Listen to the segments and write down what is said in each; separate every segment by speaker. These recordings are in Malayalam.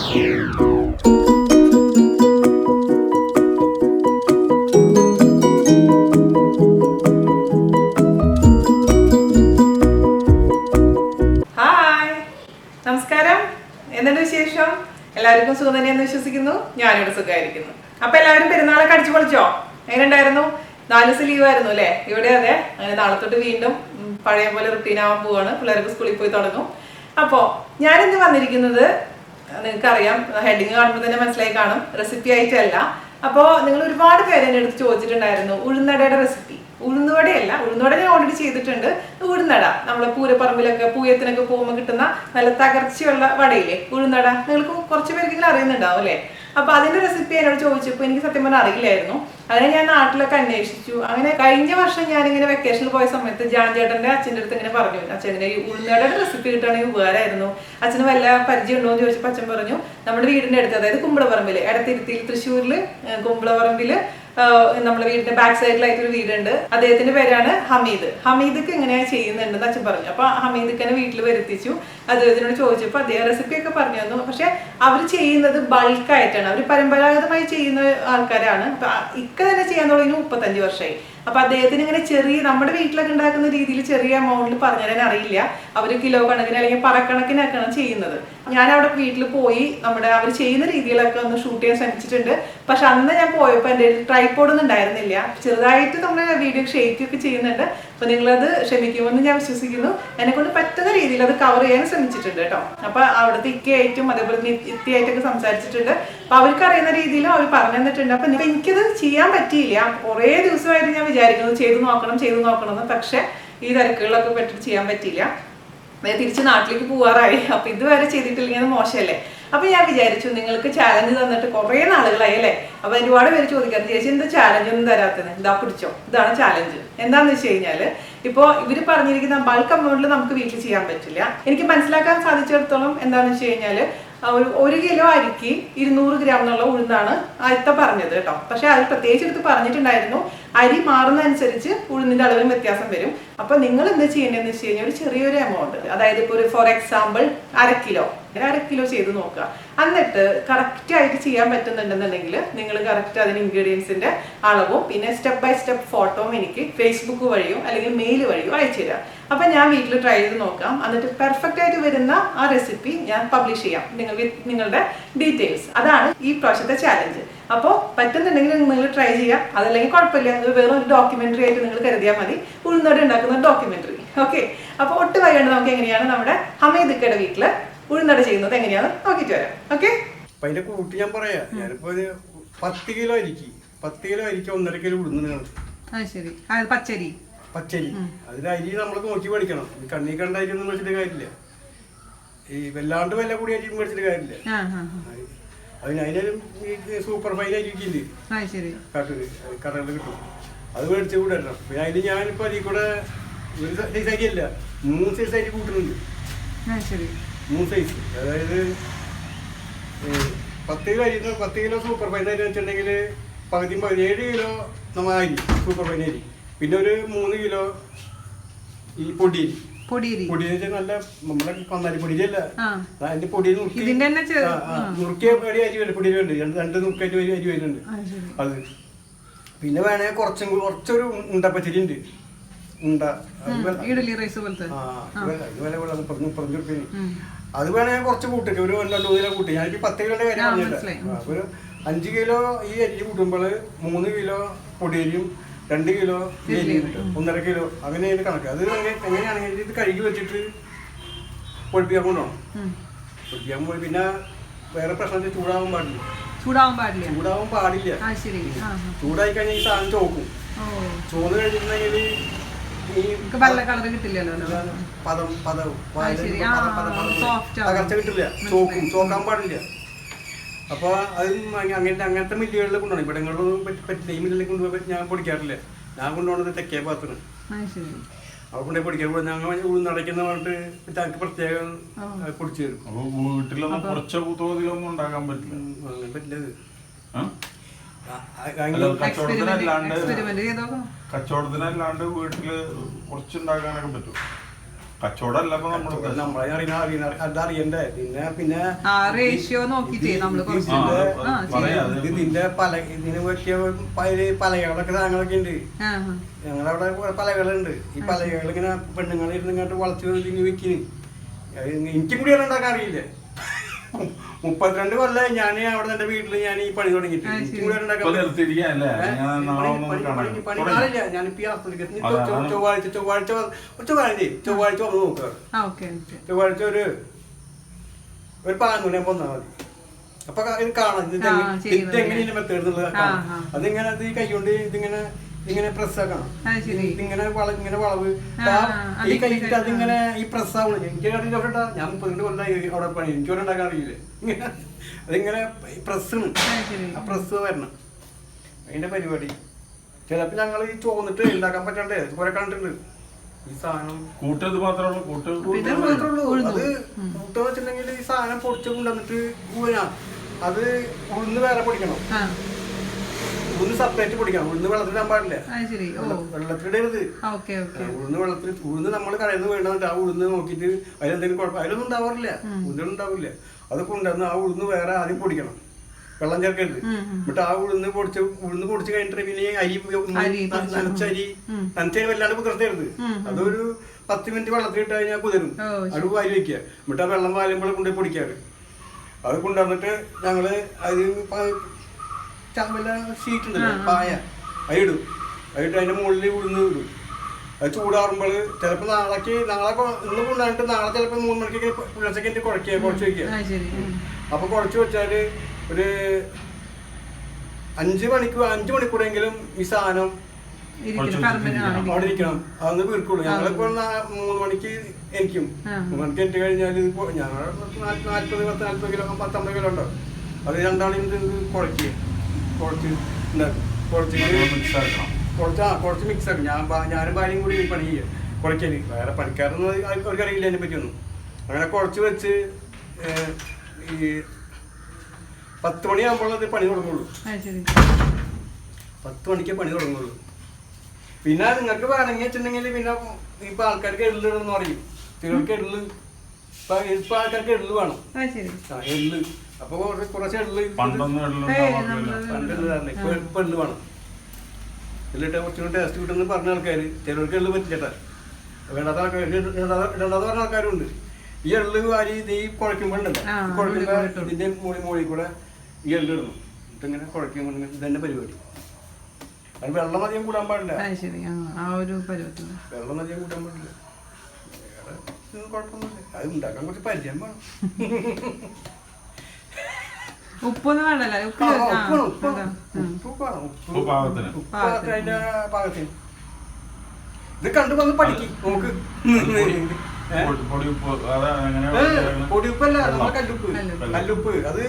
Speaker 1: നമസ്കാരം, എന്തുണ്ട് വിശേഷം? എല്ലാവർക്കും സുഖം തന്നെയെന്ന് വിശ്വസിക്കുന്നു. ഞാനിവിടെ സുഖമായിരിക്കുന്നു. അപ്പൊ എല്ലാവരും പെരുന്നാളൊക്കെ അടിച്ചു പൊളിച്ചോ? എങ്ങനെ ഉണ്ടായിരുന്നു? 4 ദിവസം ലീവായിരുന്നു അല്ലേ? ഇവിടെ അതെ. അങ്ങനെ നാളെ തൊട്ട് വീണ്ടും പഴയ പോലെ റുട്ടീൻ ആവാൻ പോവാണ്. പിള്ളേർക്ക് സ്കൂളിൽ പോയി തുടങ്ങും. അപ്പോൾ ഞാനിന്ന് വന്നിരിക്കുന്നത് നിങ്ങൾക്കറിയാം, ഹെഡിങ് കാണുമ്പോൾ തന്നെ മനസ്സിലായി കാണും, റെസിപ്പി ആയിട്ടല്ല. അപ്പോൾ നിങ്ങൾ ഒരുപാട് പേര് എൻ്റെ അടുത്ത് ചോദിച്ചിട്ടുണ്ടായിരുന്നു ഉഴുന്നടയുടെ റെസിപ്പി. ഉഴുന്നുവടയല്ല, ഉഴുന്നുവട ഞാൻ ഓൾറെഡി ചെയ്തിട്ടുണ്ട്. ഉഴുന്നട നമ്മളെ പൂരപ്പറമ്പിലൊക്കെ പൂയത്തിനൊക്കെ പോകുമ്പോൾ കിട്ടുന്ന നല്ല തകർച്ചയുള്ള വടയില്ലേ, ഉഴുന്നട. നിങ്ങൾക്ക് കുറച്ച് പേർക്കെങ്കിലും അറിയുന്നുണ്ടാവും അല്ലേ? അപ്പൊ അതിന്റെ റെസിപ്പി എന്നോട് ചോദിച്ചപ്പോൾ എനിക്ക് സത്യം പറഞ്ഞാൽ അറിയില്ലായിരുന്നു. അങ്ങനെ ഞാൻ നാട്ടിലൊക്കെ അന്വേഷിച്ചു. അങ്ങനെ കഴിഞ്ഞ വർഷം ഞാനിങ്ങനെ വെക്കേഷനിൽ പോയ സമയത്ത് ജാൻചേട്ടന്റെ അച്ഛൻ്റെ അടുത്ത് ഇങ്ങനെ പറഞ്ഞു, അച്ഛനെ ഈ ഉഴുന്നടയുടെ റെസിപ്പി കിട്ടുകയാണെങ്കിൽ ഉപകാരമായിരുന്നു. അച്ഛന് വല്ല പരിചയം ഉണ്ടോ എന്ന് ചോദിച്ചപ്പോൾ അച്ഛൻ പറഞ്ഞു, നമ്മുടെ വീടിന്റെ അടുത്ത്, അതായത് കുമ്പളപ്പറമ്പില്, എടത്തിരുത്തിയിൽ, തൃശ്ശൂരില് കുമ്പളപ്പറമ്പില് നമ്മുടെ വീടിന്റെ ബാക്ക് സൈഡിലായിട്ട് ഒരു വീടുണ്ട്. അദ്ദേഹത്തിന്റെ പേരാണ് ഹമീദ്. ഹമീദക്ക് എങ്ങനെയാ ചെയ്യുന്നുണ്ടെന്ന് അച്ഛൻ പറഞ്ഞു. അപ്പൊ ഹമീദക്കനെ വീട്ടിൽ വരുത്തിച്ചു. അദ്ദേഹത്തിനോട് ചോദിച്ചപ്പോൾ അദ്ദേഹം റെസിപ്പിയൊക്കെ പറഞ്ഞു തന്നു. പക്ഷെ അവർ ചെയ്യുന്നത് ബൾക്കായിട്ടാണ്, അവർ പരമ്പരാഗതമായി ചെയ്യുന്ന ആൾക്കാരാണ്. അപ്പൊ ഇക്ക തന്നെ ചെയ്യാൻ തുടങ്ങി 35 വർഷമായി. അപ്പൊ അദ്ദേഹത്തിന് ഇങ്ങനെ ചെറിയ, നമ്മുടെ വീട്ടിലൊക്കെ ഉണ്ടാക്കുന്ന രീതിയിൽ ചെറിയ എമൗണ്ടിൽ പറഞ്ഞുതരാൻ അറിയില്ല. അവർ കിലോ കണക്കിന് അല്ലെങ്കിൽ പറക്കണക്കിനൊക്കെയാണ് ചെയ്യുന്നത്. ഞാൻ അവിടെ വീട്ടിൽ പോയി അവർ ചെയ്യുന്ന രീതികളൊക്കെ ഒന്ന് ഷൂട്ട് ചെയ്യാൻ ശ്രമിച്ചിട്ടുണ്ട്. പക്ഷെ അന്ന് ഞാൻ പോയപ്പോൾ എൻ്റെ ട്രൈപോഡൊന്നും ഉണ്ടായിരുന്നില്ല. ചെറുതായിട്ട് നമ്മൾ വീഡിയോ ഷെയ്ക്കൊക്കെ ചെയ്യുന്നുണ്ട്. അപ്പൊ നിങ്ങളത് ക്ഷമിക്കുമെന്ന് ഞാൻ വിശ്വസിക്കുന്നു. എന്നെ കൊണ്ട് പറ്റുന്ന രീതിയിൽ അത് കവർ ചെയ്യാൻ ശ്രമിച്ചിട്ടുണ്ട് കേട്ടോ. അപ്പൊ അവിടുത്തെ ഇക്കയായിട്ടും അതേപോലെ ഇത്തിയായിട്ടൊക്കെ സംസാരിച്ചിട്ടുണ്ട്. അപ്പൊ അവർക്ക് അറിയുന്ന രീതിയിലും അവർ പറഞ്ഞു തന്നിട്ടുണ്ട്. അപ്പൊ എനിക്കത് ചെയ്യാൻ പറ്റിയില്ല. കുറേ ദിവസമായിട്ട് ഞാൻ വിചാരിക്കുന്നത് ചെയ്തു നോക്കണം എന്ന്. പക്ഷെ ഈ തിരക്കുകളിലൊക്കെ പെട്ടിട്ട് ചെയ്യാൻ പറ്റിയില്ല. തിരിച്ച് നാട്ടിലേക്ക് പോവാറായി. അപ്പൊ ഇതുവരെ ചെയ്തിട്ടില്ലെങ്കിൽ അത് മോശമല്ലേ? അപ്പൊ ഞാൻ വിചാരിച്ചു, നിങ്ങൾക്ക് ചാലഞ്ച് തന്നിട്ട് കുറെ നാളുകളായി അല്ലേ? അപ്പൊ ഒരുപാട് പേര് ചോദിക്കാറ്, ചേച്ചി എന്താ ചാലഞ്ച് ഒന്നും തരാത്തത്? ഇതാ പിടിച്ചോ, ഇതാണ് ചാലഞ്ച്. എന്താന്ന് വെച്ച് കഴിഞ്ഞാല്, ഇപ്പൊ ഇവര് പറഞ്ഞിരിക്കുന്ന ബൾക്ക് എമൗണ്ടിൽ നമുക്ക് വീട്ടിൽ ചെയ്യാൻ പറ്റില്ല. എനിക്ക് മനസ്സിലാക്കാൻ സാധിച്ചിടത്തോളം എന്താന്ന് വെച്ച് കഴിഞ്ഞാല്, 1 കിലോ അരിക്ക് 200 ഗ്രാം എന്നുള്ള ഉഴുന്നാണ് ആദ്യത്തെ പറഞ്ഞത് കേട്ടോ. പക്ഷെ അത് പ്രത്യേകിച്ച് എടുത്ത് പറഞ്ഞിട്ടുണ്ടായിരുന്നു, അരി മാറുന്നതനുസരിച്ച് ഉഴുന്നിന്റെ അളവിൽ വ്യത്യാസം വരും. അപ്പൊ നിങ്ങൾ എന്താ ചെയ്യേണ്ടതെന്ന് വെച്ച് കഴിഞ്ഞാൽ, ഒരു ചെറിയൊരു എമൗണ്ട്, അതായത് ഇപ്പൊ ഫോർ എക്സാമ്പിൾ 1 കിലോ ചെയ്ത് നോക്കുക. എന്നിട്ട് കറക്റ്റ് ആയിട്ട് ചെയ്യാൻ പറ്റുന്നുണ്ടെന്നുണ്ടെങ്കിൽ നിങ്ങൾ കറക്റ്റ് അതിന് ഇൻഗ്രീഡിയൻസിന്റെ അളവും പിന്നെ സ്റ്റെപ്പ് ബൈ സ്റ്റെപ്പ് ഫോട്ടോയും എനിക്ക് ഫേസ്ബുക്ക് വഴിയോ അല്ലെങ്കിൽ മെയിൽ വഴിയോ അയച്ചു തരാം. അപ്പൊ ഞാൻ വീട്ടിൽ ട്രൈ ചെയ്ത് നോക്കാം. എന്നിട്ട് പെർഫെക്റ്റ് ആയിട്ട് വരുന്ന ആ റെസിപ്പി ഞാൻ പബ്ലിഷ് ചെയ്യാം നിങ്ങളുടെ ഡീറ്റെയിൽസ്. അതാണ് ഈ പ്രാവശ്യത്തെ ചാലഞ്ച്. അപ്പോൾ പറ്റുന്നുണ്ടെങ്കിൽ നിങ്ങൾ ട്രൈ ചെയ്യാം. അതല്ലെങ്കിൽ കുഴപ്പമില്ല, അത് വേറെ ഒരു ഡോക്യുമെന്ററി ആയിട്ട് നിങ്ങൾ കരുതിയാൽ മതി. ഉഴുന്നട ഉണ്ടാക്കുന്ന ഡോക്യുമെന്ററി. ഓക്കെ, അപ്പൊ ഒട്ടും വൈകാണ്ട് നമുക്ക് എങ്ങനെയാണ് നമ്മുടെ ഹമീദക്കയുടെ വീട്ടില് ഉഴുന്നട ചെയ്യുന്നത് എങ്ങനെയാന്ന് നോക്കിട്ട് വരാം. ഓക്കെ,
Speaker 2: അപ്പൊ അതിന്റെ കൂട്ടി ഞാൻ പറയാം. ഞാനിപ്പോ 10 കിലോ അരിക്ക് 1.5 കിലോ ഉഴുന്ന്.
Speaker 1: ശരി, പച്ചരി.
Speaker 2: അതിന് അരി നമ്മൾ നോക്കി പഠിക്കണം. കണ്ണി കണ്ട അരി ഒന്നും മേടിച്ചിട്ട് കാര്യമില്ല. ഈ വല്ലാണ്ട് വില കൂടി അരി മേടിച്ചിട്ട് കാര്യമില്ല. അതിനൊരു സൂപ്പർ ഫൈൻ അരിക്കുണ്ട് കടകളിൽ കിട്ടും. അത് മേടിച്ച് കൂടെ ഇടണം. പിന്നെ അതിന് ഞാനിപ്പോ അരി കൂടെ ഒരു സൈസ് അരിയല്ല, 3 സൈസ് അരി കൂട്ടുന്നുണ്ട്. 3 സൈസ്, അതായത് 10 കിലോ സൂപ്പർ ഫൈൻ അരി വെച്ചിട്ടുണ്ടെങ്കിൽ പകുതി 17 കിലോ നമ്മ അരി സൂപ്പർ ഫൈൻ അരി. പിന്നെ ഒരു 3 കിലോ ഈ പൊടിയരി. വെച്ചാൽ നല്ല നമ്മളെ കന്നാരി പൊടിയല്ല, അതിന്റെ പൊടി നുറുക്കിയ അരി വരും. പൊടി വരുന്നുണ്ട്, 2 നുറുക്കായിട്ട് അരി വരുന്നുണ്ട്. അത് പിന്നെ വേണേ കുറച്ചൊരു ഉണ്ടപ്പച്ചരി ഉണ്ട്. അത് വേണേ കുറച്ച് കൂട്ടിട്ട് ഒരു 2 കിലോ കൂട്ടി. ഞാനിപ്പോ 10 കിലോന്റെ കാര്യം പറഞ്ഞില്ല. ഒരു 5 കിലോ ഈ അരി കൂട്ടുമ്പോൾ 3 കിലോ പൊടിയരിയും 2 കിലോ അരിയും കിട്ടും. 1.5 കിലോ അങ്ങനെയാണ് കണക്ക്. അത് എങ്ങനെയാണെങ്കിൽ ഇത് കഴുകി വെച്ചിട്ട് പൊടിപ്പിക്കാൻ കൊണ്ടുപോകണം. പൊടിപ്പിക്കാൻ പോയി പിന്നെ വേറെ പ്രശ്നം, ചൂടാവാൻ പാടില്ല. ചൂടായി കഴിഞ്ഞാൽ ഈ സാധനം ചോക്കും. ചോന്ന് കഴിഞ്ഞിട്ടുണ്ടെങ്കിൽ ഈ തകർച്ച കിട്ടില്ല, ചോക്കാൻ പാടില്ല. അപ്പൊ അത് അങ്ങനത്തെ മില്ലുകളിൽ കൊണ്ടുപോകണം. ഇവിടങ്ങളിലൊന്നും പറ്റില്ല. ഈ മില്ലിലേക്ക് കൊണ്ടുപോകാൻ ഞാൻ പൊടിക്കാറില്ല. ഞാൻ കൊണ്ടുപോകുന്നത് തെക്കേ ഭാഗത്താണ്. അവിടെ കൊണ്ടുപോയി പൊടിക്കാൻ പോയി ഞങ്ങൾ ഉഴുന്നടയ്ക്കുന്ന പറഞ്ഞിട്ട് ഞങ്ങൾക്ക് പ്രത്യേകം പൊടിച്ചു തരും. അങ്ങനെ പറ്റില്ല.
Speaker 3: കച്ചവടത്തിനല്ലാണ്ട് വീട്ടില് കുറച്ചുണ്ടാക്കാനൊക്കെ പറ്റും. കച്ചവടമല്ല ഇപ്പൊ
Speaker 2: നമ്മളെ അതറിയണ്ടേ. പിന്നെ
Speaker 1: റേഷ്യോ നോക്കിട്ടേ നമ്മള്
Speaker 2: ഇതിന്റെ ഇതിന് പറ്റിയ പലകളൊക്കെ സാധനങ്ങളൊക്കെ ഉണ്ട്. ഞങ്ങളവിടെ കുറെ പലകളുണ്ട്. ഈ പലകൾ ഇങ്ങനെ പെണ്ണുങ്ങൾ ഇരുന്ന് ഇങ്ങോട്ട് വളച്ച് ഇതിന് വിൽക്കുന്നു. എനിക്കും കൂടി ഉണ്ടാക്കാൻ അറിയില്ല. 32 കൊല്ലം ഞാൻ അവിടെ എന്റെ വീട്ടില് ഞാൻ ഈ പണി തുടങ്ങിയിട്ട് പണിക്കാറില്ല. ഞാനിപ്പോ ചൊവ്വാഴ്ച വന്ന് നോക്കുക. ചൊവ്വാഴ്ച ഒരു 11 മണി വന്നാൽ മതി. അപ്പൊ കാണാം ഇതെങ്ങനെയാണ് മെത്തേഡ് എന്നുള്ളത് കാണാം. അതിങ്ങനെ അത് ഈ കൈകൊണ്ട് ഇങ്ങനെ പ്രസ് ആക്കണം. ഇങ്ങനെ വളവ് ഈ കൈയിട്ട് അതിങ്ങനെ ഈ പ്രസ് ആവണം. എനിക്ക് അറിയില്ല. ഞാൻ 32 കൊല്ലം അവിടെ പണി എനിക്ക് അവിടെ ഉണ്ടാക്കാൻ അറിയില്ല. അതിങ്ങനെ പ്രസ്സാണ്. ആ പ്രസ് വരണം അതിന്റെ പരിപാടി. ചിലപ്പോ ഞങ്ങൾ ഈ ചോന്നിട്ട് ഉണ്ടാക്കാൻ പറ്റണ്ടേ കുറെ കണ്ടിട്ടുണ്ട്. ഈ സാധനം
Speaker 3: കൂട്ടത് മാത്രമേ ഉള്ളൂ.
Speaker 2: അത് കൂട്ടെന്ന് വെച്ചിട്ടുണ്ടെങ്കിൽ ഈ സാധനം പൊടിച്ച് കൊണ്ടുവന്നിട്ട് അത് ഉഴുന്ന് വേറെ പൊടിക്കണം. ഉഴുന്ന് സെപ്പറേറ്റ് പൊടിക്കണം. ഉഴുന്ന് വെള്ളത്തിലിടാൻ പാടില്ല. വെള്ളത്തിലിടരുത്. ഉഴുന്ന് നമ്മൾ കടയിൽ നിന്ന് വേണ്ടത് ആ ഉഴുന്ന് നോക്കിയിട്ട് അതിലെന്തെങ്കിലും കുഴപ്പം അതിലൊന്നും ഉണ്ടാവാറില്ല. ഉഴുന്നൊന്നും ഉണ്ടാവില്ല. അത് കൊണ്ടുവന്ന് ആ ഉഴുന്ന് വേറെ ആദ്യം പൊടിക്കണം. വെള്ളം ചേർക്കരുത്. എന്നിട്ട് ആ ഉഴുന്ന് പൊടിച്ച് കഴിഞ്ഞിട്ട് പിന്നെ അരി നനച്ചരി വല്ലാണ്ട് കുതിർത്തരുത്. അതൊരു 10 മിനിറ്റ് വെള്ളത്തിലിട്ട് കഴിഞ്ഞാൽ കുതിരും. അത് വാരി വെക്കുക. എന്നിട്ട് ആ വെള്ളം വാലുമ്പോൾ കൊണ്ടുപോയി പൊടിക്കാറ്. അത് കൊണ്ടുവന്നിട്ട് ഞങ്ങള് വല്ല ഷീറ്റ് ഉണ്ടല്ലോ പായ അതിടും. അതിട്ട് അതിന്റെ മുകളിൽ ഉഴുന്ന് ഇടും. അത് ചൂടാറുമ്പോൾ ചിലപ്പോൾ നാളെ ഇന്ന് കൊണ്ടുവന്നിട്ട് നാളെ ചിലപ്പോൾ 3 മണിക്ക് പുലർച്ചയ്ക്ക് കുറച്ച് വെക്കുക. അപ്പൊ കുറച്ച് വെച്ചാല് ഒരു 5 മണിക്കൂറെങ്കിലും ഈ സാധനം അവിടെ ഇരിക്കണം. അതൊന്ന് വീർക്കുള്ളൂ. ഞങ്ങളിപ്പോ 3 മണിക്ക് എനിക്കും 3 മണിക്ക് എനിക്ക് കഴിഞ്ഞാൽ ഞങ്ങൾ 40 കിലോ 50 കിലോ ഉണ്ടോ. അത് രണ്ടാളും ഇത് കുറച്ച് മിക്സ് ആക്കും. ഞാനും ഭാര്യയും കൂടി പണി ചെയ്യുക കുറയ്ക്കല്. വേറെ പണിക്കാരൊന്നും അവർക്ക് അറിയില്ല അതിനെ പറ്റിയൊന്നും. അങ്ങനെ കുറച്ച് വെച്ച് ഈ 10 മണിയാകുമ്പോൾ അത് പണി തുടങ്ങുള്ളൂ. 10 മണിക്ക് പണി തുടങ്ങുള്ളൂ. പിന്നെ നിങ്ങൾക്ക് വേണമെങ്കിൽ വെച്ചിട്ടുണ്ടെങ്കിൽ പിന്നെ ഇപ്പൊ ആൾക്കാർക്ക് എള്ളിടണമെന്ന് പറയും. ചിലർക്ക് ഇപ്പൊ ആൾക്കാർക്ക് എള്ള് വേണം. എള്ള് അപ്പൊ കുറച്ച് എള്ള് ഇപ്പൊ എള്ള് വേണം. എള്ളിട്ട് കുറച്ചുകൂടി ടേസ്റ്റ് കിട്ടുമെന്ന് പറഞ്ഞ ആൾക്കാർ. ചിലർക്ക് എള്ള് പറ്റില്ല. വേണ്ടാത്ത ആൾക്കാർ ഇടണ്ടാത്ത പറഞ്ഞ ആൾക്കാരും ഉണ്ട്. ഈ എള്ള് വാരി ഈ കുഴയ്ക്കുമ്പോഴുണ്ടല്ലോ കുഴയ്ക്കുമ്പോ ഇതിന്റെ മുകളിൽ കൂടെ ഈ എള്ള് ഇടണം. ഇങ്ങനെ കുഴയ്ക്കുമ്പോൾ ഇതെന്നെ പരിപാടി. അത് വെള്ളം അധികം കൂടാൻ പാടില്ല. വെള്ളം അധികം കൂട്ടാൻ പാടില്ല. വേറെ കുഴപ്പമൊന്നുമില്ല. അത് ഉണ്ടാക്കാൻ കുറച്ച് പരിചയം വേണം.
Speaker 1: ഉപ്പൊന്നും വേണ്ടല്ലോ.
Speaker 2: ഉപ്പ് അതിന്റെ പാകത്തിന്. ഇത് കണ്ടു വന്ന് പഠിക്കും നമുക്ക്. പൊടിയുപ്പല്ല, നമ്മളെ കല്ലുപ്പ്. അത്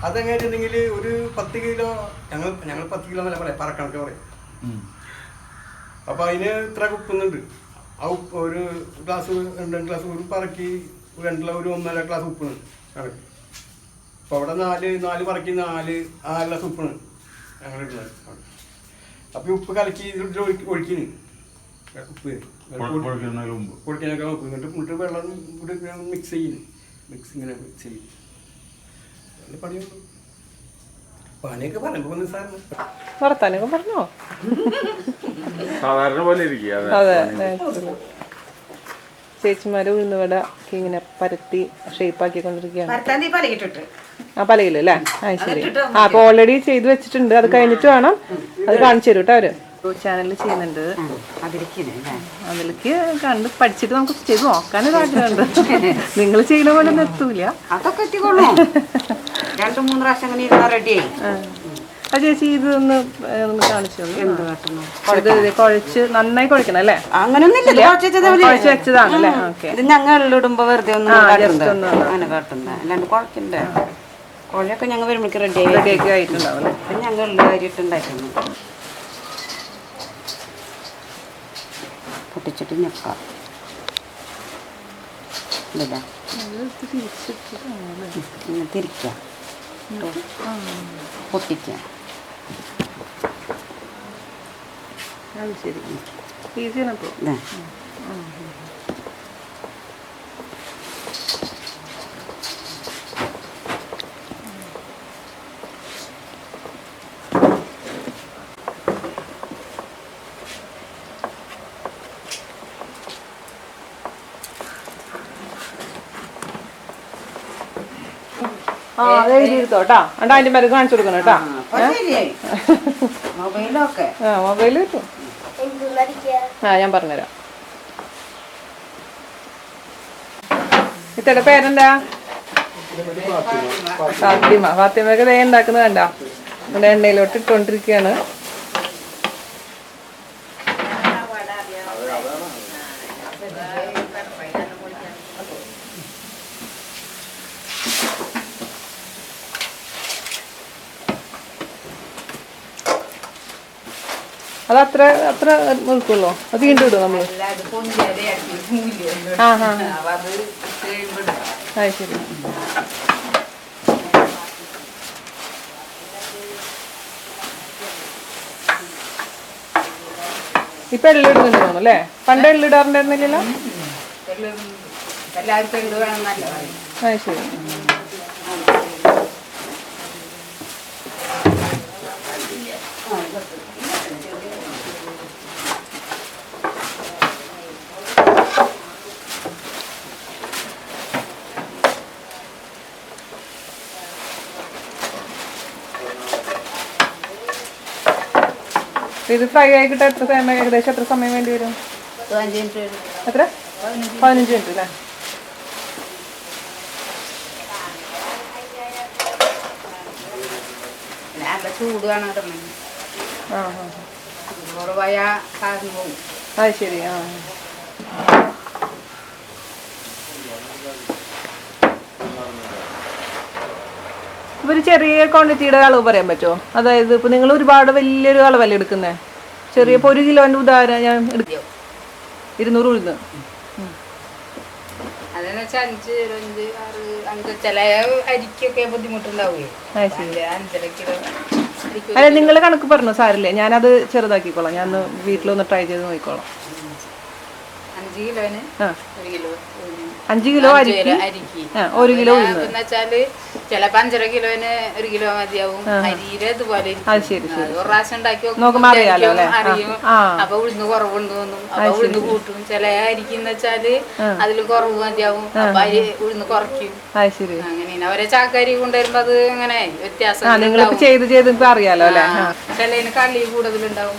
Speaker 2: അതെങ്ങനെയാണെങ്കിൽ ഒരു 10 കിലോ ഞങ്ങൾ 10 കിലോ എന്നല്ല പറയാം, പറക്കണക്ക് പറയും. അപ്പൊ അതിന് ഇത്ര ഉപ്പുന്നുണ്ട്. ആ ഉപ്പ് ഒരു ഗ്ലാസ് 2 ഗ്ലാസ് ഒരു പറക്കി 2 1.5 ഗ്ലാസ് ഉപ്പ് കണക്ക്. അപ്പൊ അവിടെ 4 പറക്കി 4 ഗ്ലാസ് ഉപ്പാണ് ഞങ്ങൾ ഇടുന്നത്. അപ്പൊ ഉപ്പ് കലക്കി ഇതിൽ ഒഴിക്കുന്നു. ഉപ്പ് പൊടിക്കാനൊക്കെ നോക്കും. എന്നിട്ട് വെള്ളം കൂടി മിക്സ് ചെയ്യുന്നു. ഇങ്ങനെ മിക്സ് ചെയ്യും. പണിയുള്ളൂ. പണിയൊക്കെ പറയുമ്പോ സാറിന്
Speaker 1: വർത്താനൊക്കെ പറഞ്ഞോ.
Speaker 3: സാധാരണ പോലെ
Speaker 1: അതെ. ചേച്ചിമാര് ഉഴുന്നുവട ഇങ്ങനെ പരത്തി ഷേപ്പാക്കിക്കൊണ്ടിരിക്കുകയാണ്. പലകിലല്ലേ? ശരി. അപ്പൊ ഓൾറെഡി ചെയ്ത് വെച്ചിട്ടുണ്ട്. അത് കഴിഞ്ഞിട്ട് വേണം അത് കാണിച്ചു തരും കേട്ടോ. അവര് ചാനലിൽ ചെയ്യുന്നുണ്ട്. അതിലേക്ക് കണ്ട് പഠിച്ചിട്ട് നമുക്ക് ചെയ്ത് നോക്കാനൊരു ആഗ്രഹമുണ്ട്. നിങ്ങൾ ചെയ്യുന്ന പോലെ ഒന്നും എത്തൂല.
Speaker 4: അതൊക്കെ എത്തിക്കൊള്ളൂ. 2-3 പ്രാവശ്യം അങ്ങനെ ഇരുന്നാ റെഡിയായി.
Speaker 1: ചേച്ചി ഇതൊന്ന് കാണിച്ചു. കുഴച്ച് നന്നായി കുഴക്കണം അല്ലേ?
Speaker 4: അങ്ങനൊന്നുമില്ല,
Speaker 1: കുഴച്ച് വെച്ചതാണല്ലേ?
Speaker 4: ഇത് ഞങ്ങൾ ഇടുമ്പോ വെറുതെ ഒന്ന് അങ്ങനെ കാട്ടുന്നത്, അല്ലാണ്ട് കുഴക്കണ്ടേ. കുഴയൊക്കെ ഞങ്ങൾ വരുമ്പോഴേക്ക് റെഡിയാക്കി
Speaker 1: ആയിട്ടുണ്ടാവും.
Speaker 4: പിന്നെ ഞങ്ങൾ കാര്യമായിട്ടുണ്ടായിരുന്നു. പൊട്ടിച്ചിട്ട് ഞെക്കാം. ഇല്ല തിരിക്കാം, പൊട്ടിക്കാം.
Speaker 1: ശരി, ഈസിയാണ്. ആ അത് എഴുതിയെടുത്തോട്ടാ അണ്ടാ അതിന്റെ പേര് കാണിച്ചു കൊടുക്കണം കേട്ടാ
Speaker 4: മൊബൈലൊക്കെ
Speaker 1: ആ മൊബൈല് കിട്ടും ആ ഞാൻ പറഞ്ഞുതരാം. ഇത്തയുടെ പേരെന്താ? ഫാത്തിമ. ഫാത്തിമയൊക്കെ ദേ ഉണ്ടാക്കുന്നത് കണ്ട ഇവിടെ എണ്ണയിലോട്ട് ഇട്ടുകൊണ്ടിരിക്കുകയാണ്. അത് അത്ര അത്ര നിൽക്കുള്ളൂ. അത് വീണ്ടും ഇടും നമ്മള്. ആ ഹാ അത് ശരി. ഇപ്പൊ എള്ളിടുന്നുണ്ട് തോന്നുന്നു അല്ലേ? പണ്ട് എള്ളിടാറുണ്ടായിരുന്നില്ലല്ലോ. അത് ശരി. ഇത് ഫ്രൈ ആയിക്കിട്ട് എത്ര സമയം ഏകദേശം എത്ര സമയം വേണ്ടി വരും? എത്ര? 15 മിനിറ്റ് അല്ലേ?
Speaker 4: ചൂട് വേണം.
Speaker 1: ആ അത് ശരി. ആ ഒരു ചെറിയ ക്വാണ്ടിറ്റിയുടെ അളവ് പറയാൻ പറ്റുമോ? അതായത് ഇപ്പൊ നിങ്ങൾ ഒരുപാട് വലിയൊരു അളവല്ലേ എടുക്കുന്നേ? ചെറിയ ഇപ്പൊ 1 കിലോന്റെ ഉദാഹരണം ഞാൻ എടുക്കും. 200 ഉഴുന്ന്.
Speaker 4: അതെന്ന് വെച്ചാൽ 5, 6, 5 ചില അരിക്കൊക്കെ ബുദ്ധിമുട്ടുണ്ടാവുകയെ. 5.5 കിലോ.
Speaker 1: അല്ല നിങ്ങൾ കണക്ക് പറഞ്ഞോ, സാരില്ലേ, ഞാനത് ചെറുതാക്കിക്കോളാം. ഞാൻ വീട്ടിലൊന്ന് ട്രൈ ചെയ്ത് നോക്കിക്കോളാം.
Speaker 4: 5 കിലോന് 1 കിലോ
Speaker 1: 5 കിലോ അരിക്ക് 1 കിലോ ഉഴുന്ന്.
Speaker 4: എന്നുവെച്ചാല് ചിലപ്പോ 5.5 കിലോന് 1 കിലോ മതിയാവും. അരിയില് ഇതുപോലെ
Speaker 1: അത് ശരി ശരി.
Speaker 4: ഒരു പ്രാവശ്യം ഉണ്ടാക്കി
Speaker 1: നോക്കുമ്പോ അറിയാലോ അല്ലേ?
Speaker 4: അറിയും. അപ്പൊ ഉഴുന്ന് കുറവുണ്ട് തോന്നും. അപ്പൊ ഉഴുന്ന് കൂട്ടും. ചില അരിക്കെന്ന് വെച്ചാല് അതില് കുറവ് മതിയാവും. അപ്പൊ അരി ഉഴുന്ന് കുറയ്ക്കും.
Speaker 1: അത് ശരി.
Speaker 4: അങ്ങനെയാണ് അവരെ ചാക്കരി കൊണ്ടുവരുമ്പോ അത് അങ്ങനെ വ്യത്യാസം.
Speaker 1: നിങ്ങളിപ്പോ ചെയ്ത് അറിയാലോ അല്ലേ?
Speaker 4: ചിലതിന് കളി കൂടുതലുണ്ടാവും,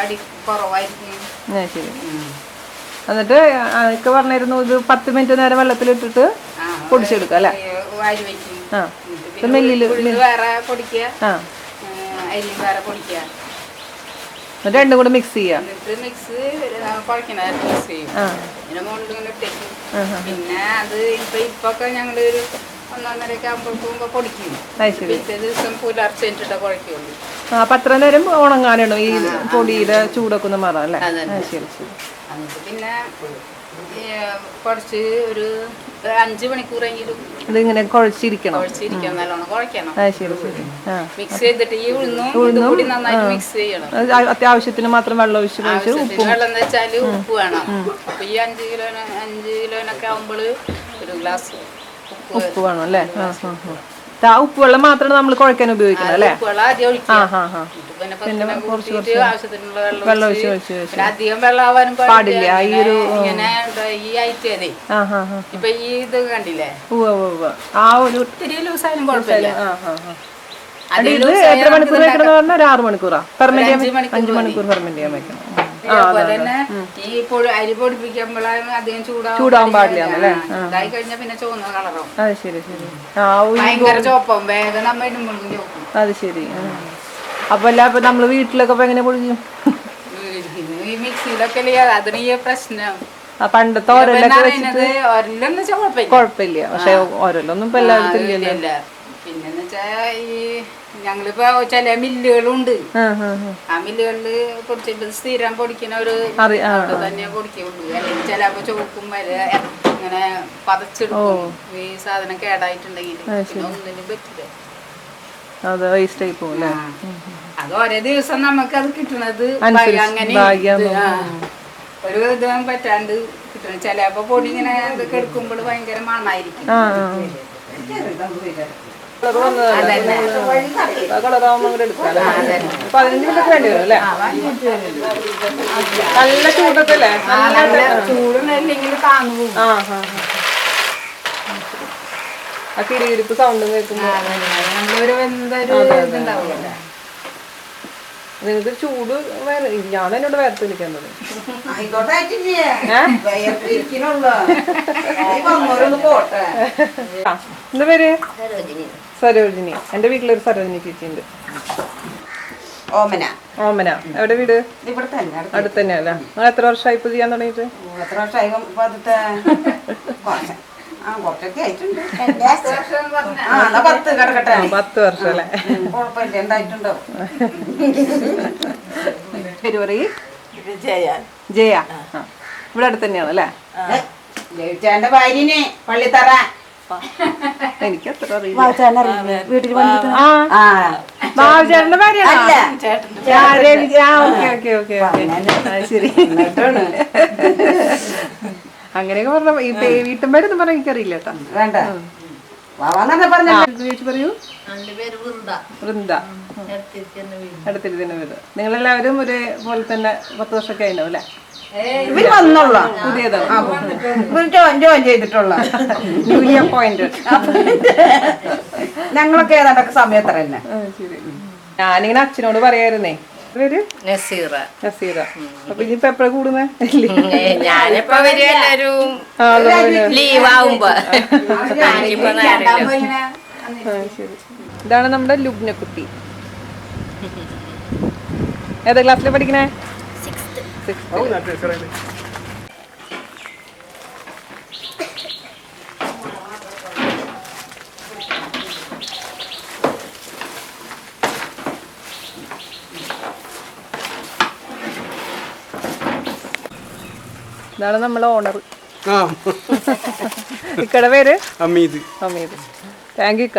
Speaker 4: കടി കുറവായിരിക്കും.
Speaker 1: ശരി. എന്നിട്ട് ഒക്കെ പറഞ്ഞിരുന്നു ഇത് 10 മിനിറ്റ് നേരം വെള്ളത്തിലിട്ടിട്ട് പൊടിച്ചെടുക്കാം അല്ലേ?
Speaker 4: വാരി വെക്കും.
Speaker 1: വേറെ
Speaker 4: പൊടിക്കുക, അരിയും വേറെ പൊടിക്കുക.
Speaker 1: രണ്ടും കൂടെ മിക്സ് ചെയ്യാം.
Speaker 4: മിക്സ് കുഴക്കണായിട്ട് മിക്സ് ചെയ്യും. പിന്നെ മുകളിൽ ഇങ്ങനെ ഇട്ടേക്കും. പിന്നെ അത് ഇപ്പൊക്കെ ഞങ്ങള് ഒരു 1-1.5 ആകുമ്പോഴേക്കും പൊടിക്കും. പിറ്റേ ദിവസം പുലർച്ചെന്നിട്ട് കുഴക്കുള്ളൂ.
Speaker 1: അപ്പൊ അത്ര നേരം ഉണങ്ങാനാണോ ഈ പൊടിയുടെ ചൂടൊക്കെ ഒന്ന് മാറാം അല്ലേ? ശരി ശരി.
Speaker 4: എന്നിട്ട് പിന്നെ കുറച്ച് ഒരു 5 മണിക്കൂറെങ്കിലും
Speaker 1: ഇതിങ്ങനെ കുഴച്ചിരിക്കണം.
Speaker 4: നല്ലോണം കുഴക്കണം.
Speaker 1: ശരി ശരി.
Speaker 4: മിക്സ് ചെയ്തിട്ട് ഈ ഉഴുന്നും കൂടി നന്നായിട്ട് മിക്സ് ചെയ്യണം.
Speaker 1: അത്യാവശ്യത്തിന് മാത്രം വെള്ളം ഒഴിച്ച്
Speaker 4: വെള്ളം എന്ന് വെച്ചാല് ഉപ്പ് വേണം. അപ്പൊ ഈ 5 കിലോനൊക്കെ ആവുമ്പോൾ 1 ഗ്ലാസ്
Speaker 1: ഉപ്പ് വേണം അല്ലേ? ഉപ്പ് വെള്ളം മാത്രമാണ് നമ്മൾ കുഴക്കാൻ ഉപയോഗിക്കുന്നത് അല്ലേ? പിന്നെ കുറച്ച് വെള്ളം ഒഴിച്ച്
Speaker 4: അധികം വെള്ളമാവാനും
Speaker 1: പാടില്ല. ഈ ഒരു
Speaker 4: ഈ ഐറ്റേ ഇപ്പൊ ഈ ഇത് കണ്ടില്ലേ,
Speaker 1: ആ ഒരു
Speaker 4: ഇത്തിരി ലൂസായാലും കുഴപ്പമില്ല.
Speaker 1: ഇത് എത്ര മണിക്കൂർ വെക്കണം പറഞ്ഞാൽ? ഒരു 6 മണിക്കൂറാ ഫെർമെന്റ് ചെയ്യാൻ? 5 മണിക്കൂർ ഫെർമെന്റ് ചെയ്യാൻ വെക്കണം.
Speaker 4: അതുപോലെ തന്നെ ഈ അരി പൊടിപ്പിക്കുമ്പോഴാണ് അധികം
Speaker 1: ചൂടാവാൻ പാടില്ല അല്ലേ?
Speaker 4: ഇതായി കഴിഞ്ഞാൽ പിന്നെ ചുവന്ന കളറാവും.
Speaker 1: അത് ശരി ശരി.
Speaker 4: ഭയങ്കര ചോപ്പം വേഗം നമ്മ ഇടുമ്പോഴും ചോപ്പം.
Speaker 1: അത് ശരി. അപ്പൊ അല്ല അപ്പൊ നമ്മള് വീട്ടിലൊക്കെ എങ്ങനെ പൊടിക്കും?
Speaker 4: ഈ മിക്സിയിലൊക്കെ അതിന് ഈ പ്രശ്നം.
Speaker 1: പണ്ടത്തെ ഓരല്ലൊക്കെ വെച്ചിട്ട് കുഴപ്പമില്ല. പക്ഷെ ഓരല്ലൊന്നും ഇപ്പൊ എല്ലാവരും ഇല്ലല്ലോ.
Speaker 4: പിന്നെന്ന് വെച്ചാ ഈ ഞങ്ങളിപ്പോ ചില മില്ലുകളുണ്ട്. ആ മില്ലുകളില് പൊടിച്ചിട്ട് സ്ഥിരം പൊടിക്കുന്നവര് തന്നെ പൊടിക്കുള്ളൂ. അല്ലെങ്കിൽ ചിലപ്പോ ചോക്കും വരെ ഇങ്ങനെ പതച്ചെടുക്കും. ഈ സാധനം കേടായിട്ടുണ്ടെങ്കിൽ ഒന്നിനും പറ്റില്ല.
Speaker 1: അത് വേസ്റ്റ് ആയി പോകും.
Speaker 4: അത് ഓരോ ദിവസം നമുക്കത് കിട്ടണത് അങ്ങനെ ഒരു വിധം പറ്റാണ്ട് കിട്ടണം. ചിലപ്പോ പൊടി ഇങ്ങനെ എടുക്കുമ്പോൾ ഭയങ്കര മണായിരിക്കും.
Speaker 1: നല്ല ചൂടൊക്കെ അല്ലേ?
Speaker 4: ചൂടൊന്നും താങ്ങും.
Speaker 1: ആ കിരികിരിപ്പ് സൗണ്ട് കേൾക്കുമ്പോ
Speaker 4: നമ്മളൊരു എന്തൊരു ഇതുണ്ടാവുമല്ലോ.
Speaker 1: നിങ്ങൾക്ക് ചൂട് ഞാൻ എന്നോട് വേർത്ത് നിൽക്കാൻ തുടങ്ങി. എന്താ പേര്? സരോജിനി. എന്റെ വീട്ടിലൊരു സരോജിനി ചേച്ചിയുണ്ട്.
Speaker 5: ഓമന.
Speaker 1: ഓമന. എവിടെ വീട്?
Speaker 5: ഇവിടെ തന്നെ
Speaker 1: അടുത്ത് തന്നെയല്ലേ? നിങ്ങൾ എത്ര വർഷമായി ഇപ്പൊ ചെയ്യാൻ തുടങ്ങിയിട്ട്?
Speaker 5: എത്ര വർഷമായി? കുറച്ചൊക്കെ ആയിട്ടുണ്ട്. 10 കിടക്കട്ടെ.
Speaker 1: 10 വർഷം അല്ലേ?
Speaker 5: കുഴപ്പമില്ല, എന്തായിട്ടുണ്ടോ?
Speaker 1: പേര് പറയ്.
Speaker 5: ജയ.
Speaker 1: ജയ. ഇവിടെ അടുത്ത് തന്നെയാണ് അല്ലേ?
Speaker 5: ജയിച്ചാന്റെ ഭാര്യനെ പള്ളിത്തറ.
Speaker 1: എനിക്ക് അത്ര അറിയില്ല.
Speaker 5: വീട്ടിൽ
Speaker 1: ബാബുചേട്ടന്റെ ഭാര്യയാണോ? ശരി. അങ്ങനെയൊക്കെ പറഞ്ഞ ഈ വീട്ടുമ്പേരൊന്നും പറഞ്ഞ എനിക്കറിയില്ല കേട്ടോ.
Speaker 5: വേണ്ട പറഞ്ഞ
Speaker 1: ചേച്ചി പറയൂ. വൃന്ദ. അടുത്തിരുന്ന വീട്. നിങ്ങളെല്ലാവരും ഒരേപോലെ തന്നെ 10 വർഷമൊക്കെ ആയിട്ടുണ്ടാവും അല്ലേ?
Speaker 5: ഇവര് വന്നോളൂ.
Speaker 1: പുതിയതാണ്.
Speaker 5: ജോയിൻ ചെയ്തിട്ടുള്ള
Speaker 1: ന്യൂലി അപ്പോയിന്റഡ്.
Speaker 5: ഞങ്ങളൊക്കെ ഏതാണ്ടൊക്കെ സമയത്ര തന്നെ.
Speaker 1: ശരി. ഞാനിങ്ങനെ അച്ഛനോട് പറയായിരുന്നേ. പേര്
Speaker 4: നസീറ.
Speaker 1: നസീറ. അപ്പൊ ഇനിയിപ്പോ എപ്പോഴാ കൂടുന്നേ?
Speaker 4: ഞാനിപ്പോ എല്ലാരും ലീവ് ആവുമ്പോ.
Speaker 1: ശരി. ഇതാണ് നമ്മുടെ ലുബ്ന കുട്ടി. ഏതാ ക്ലാസ്സിലെ പഠിക്കണേ? 6th. ഇതാണ് നമ്മളെ ഓണർ. ഇക്കടെ പേര്
Speaker 2: അമീത്.
Speaker 1: അമീത്. Thank you.